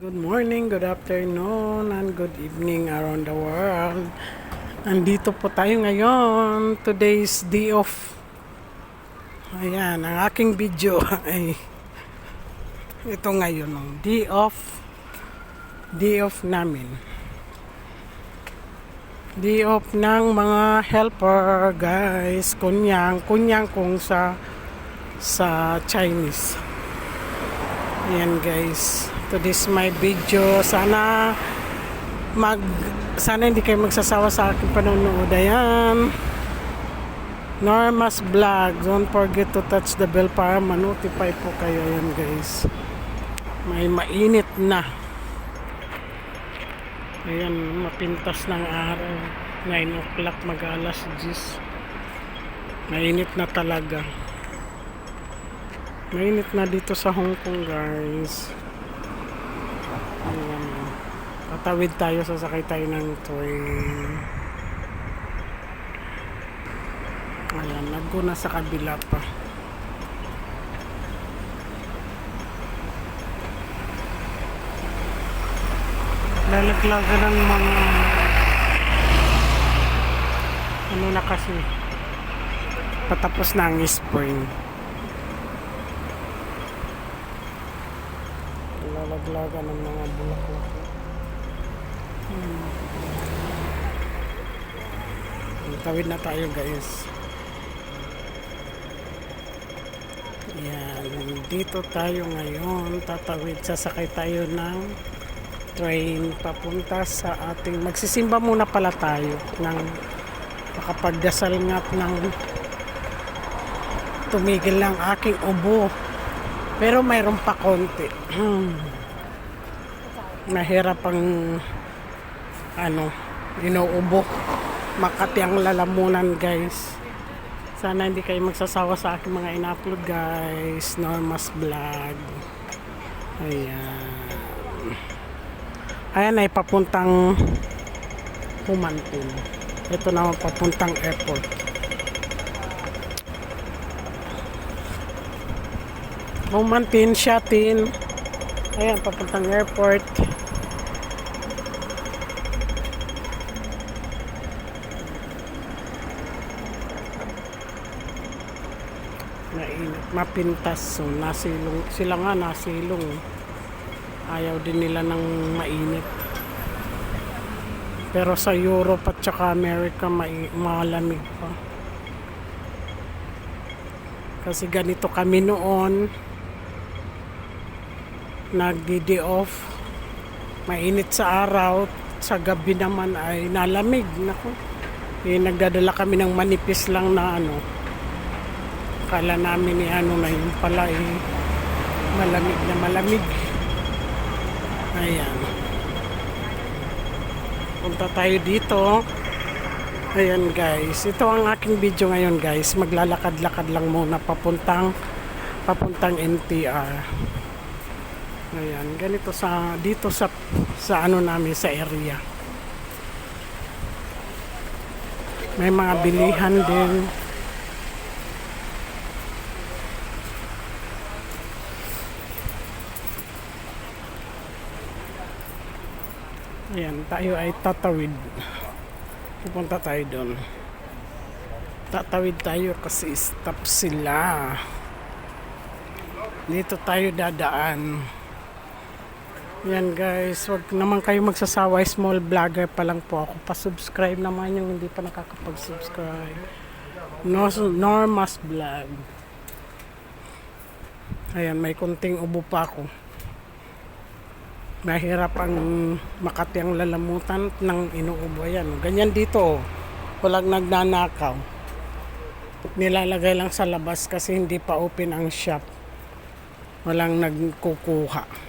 Good morning, good afternoon, and good evening around the world. Andito po tayo ngayon. Today's day off. Ayan, ang aking video ay ito ngayon. Day off. Day off namin. Day off ng mga helper, guys. Kunyang kung sa Chinese. Ayan, guys. Today's my video. Sana hindi kayo magsasawa sa aking panonood. Ayan. Norma's Vlog. Don't forget to touch the bell para ma-notify po kayo. Ayan, guys. May mainit na. Ayan, mapintas ng araw. 9 o'clock mag-alas 10. Mainit na talaga. Mainit na dito sa Hong Kong, guys. Ayan. Tatawid tayo, sasakay tayo ng train. Ayan, naggo na sa kabila pa. Lalaglagan ng mga ano na kasi patapos na ang spring. Lalaglagan ng mga bulaklak. Tawid na tayo, guys. Yan, dito tayo ngayon. Tatawid, sasakay tayo ng train papunta sa ating magsisimba muna pala tayo ng makapagdasal nga ng tumigil lang aking ubo. Pero mayroon pa konti. Mahirap ang inuubo. Makati ang lalamunan, guys. Sana hindi kayo magsasawa sa aking mga in-upload, guys. Norma's Vlog. Ayan. Ayan ay papuntang Humantin. Ito naman papuntang airport. Humantin, Shatin. Ayan, papuntang airport. Mainit, mapintas. So, nasilong. Sila nga nasilong. Ayaw din nila ng mainit. Pero sa Europe at saka America, malamig pa. Kasi ganito kami noon. Nagdi-day off. Mainit sa araw. Sa gabi naman ay nalamig. Naku. Nagdadala kami ng manipis lang na Kala namin na yun pala malamig na malamig. Ayan. Punta tayo dito. Ayan, guys. Ito ang aking video ngayon, guys. Maglalakad-lakad lang muna papuntang NTR. Ayan, ganito dito sa namin sa area. May mga bilihan din. Ayan, tayo ay tatawid. Pupunta tayo doon. Tatawid tayo kasi stop sila. Dito tayo dadaan. Yan, guys, wag naman kayo magsasawa. Small vlogger pa lang po ako. Pa-subscribe naman yung hindi pa nakakapag-subscribe. Norma's Vlog. Ayan, may kunting ubo pa ako. Mahirap ang makati ang lalamutan ng inuubo. Ayan, ganyan dito. Walang nagnanakaw. Nilalagay lang sa labas kasi hindi pa open ang shop. Walang nagkukuha.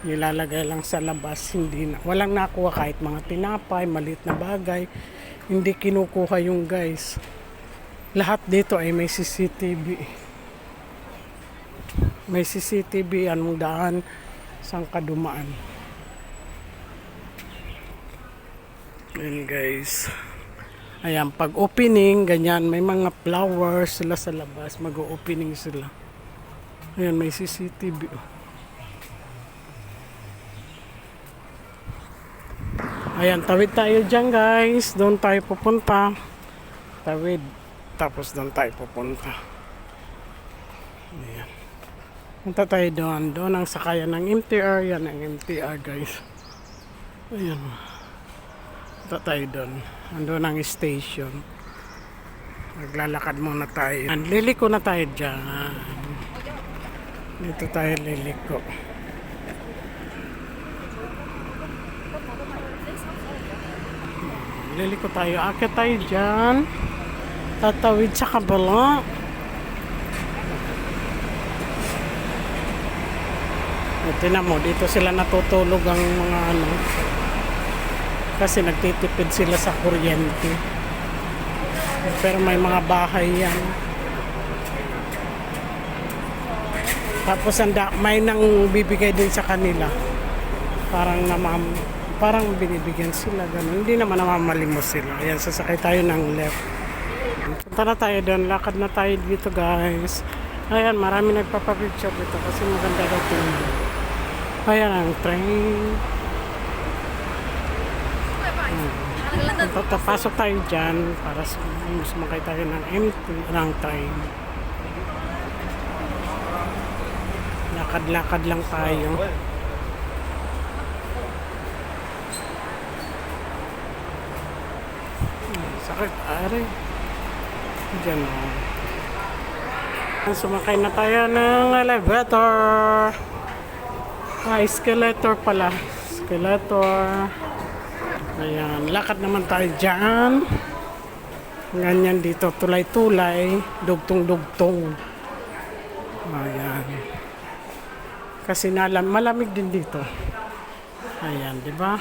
Nilalagay lang sa labas, walang nakuha kahit mga tinapay, maliit na bagay, hindi kinukuha yung guys. Lahat dito ay may CCTV. May CCTV anong daan, sang kadumaan. Ayan, guys. Ayan, pag opening, ganyan, may mga flowers sila sa labas, mag-opening sila. Ayan, may CCTV. Ayan, tawid tayo dyan guys. Doon tayo pupunta. Tawid. Tapos doon tayo pupunta. Ayan. Punta tayo doon. Doon ang sakayan ng MTR. Yan ang MTR guys. Ayan. Punta tayo doon. Andun ang station. Maglalakad muna tayo. Liliko na tayo dyan. Dito tayo liliko. Liliko tayo. Akit tayo dyan. Tatawid sa kabila. Tingnan mo, dito sila natutulog ang mga ano. Kasi nagtitipid sila sa kuryente. Pero may mga bahay yan. Tapos may nang bibigay din sa kanila. Parang binibigyan sila ganun. Hindi naman namamalimos sila. Ayan, sasakay tayo ng left. Punta na tayo doon. Lakad na tayo dito guys. Ayan, marami nagpapapicture dito kasi maganda daw tingnan. Ayan ang train. Papasok tayo dyan para sumakay tayo ng train. Lakad-lakad lang tayo. Sakit, are. Diyan o. Sumakay na tayo ng elevator. Escalator pala. Escalator. Ayan, lakad naman tayo dyan. Ganyan dito, tulay-tulay. Dugtong-dugtong. Ayan. Kasi malamig din dito. Ayan, di ba?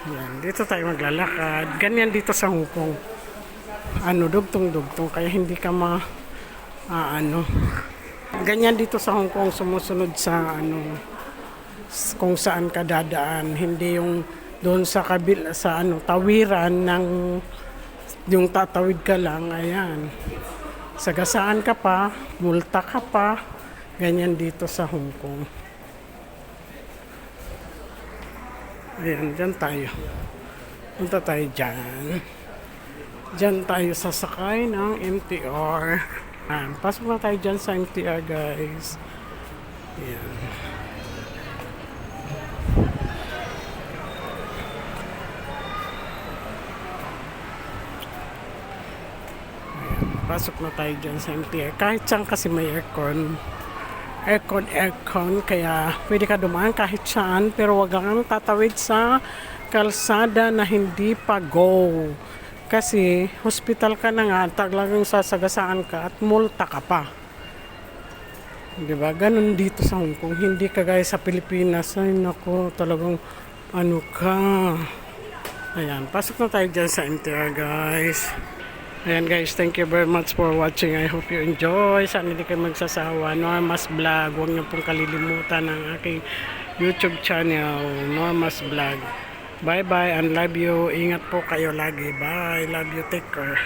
Ayan, dito tayo maglalakad. Ganyan dito sa Hong Kong. Dugtong-dugtong. Kaya hindi ka ganyan dito sa Hong Kong, sumusunod sa kung saan ka dadaan. Hindi yung doon sa kabila, sa tawiran ng yung tatawid ka lang. Ayan. Sagasaan ka pa, multa ka pa. Ganyan dito sa Hong Kong. Ayan, dyan tayo. Punta tayo dyan. Dyan tayo sasakay ng MTR. Ayan, pasok na tayo dyan sa MTR guys. Ayan. Pasok na tayo dyan sa MTR. Kahit saan kasi may aircon. Aircon. Kaya pwede ka dumaan kahit saan. Pero wag kang tatawid sa kalsada na hindi pa go. Kasi hospital ka na nga. Talagang sasagasaan ka at multa ka pa. Diba? Ganun dito sa Hong Kong. Hindi kagaya sa Pilipinas. Ay nako, talagang ka. Ayan, pasok na tayo dyan sa MTR guys. Ayan guys, thank you very much for watching. I hope you enjoy. Sana hindi kayo magsasawa. Normas Vlog. Huwag niyo pong kalilimutan ang aking YouTube channel, Normas Vlog. Bye bye and love you. Ingat po kayo lagi. Bye. Love you. Take care.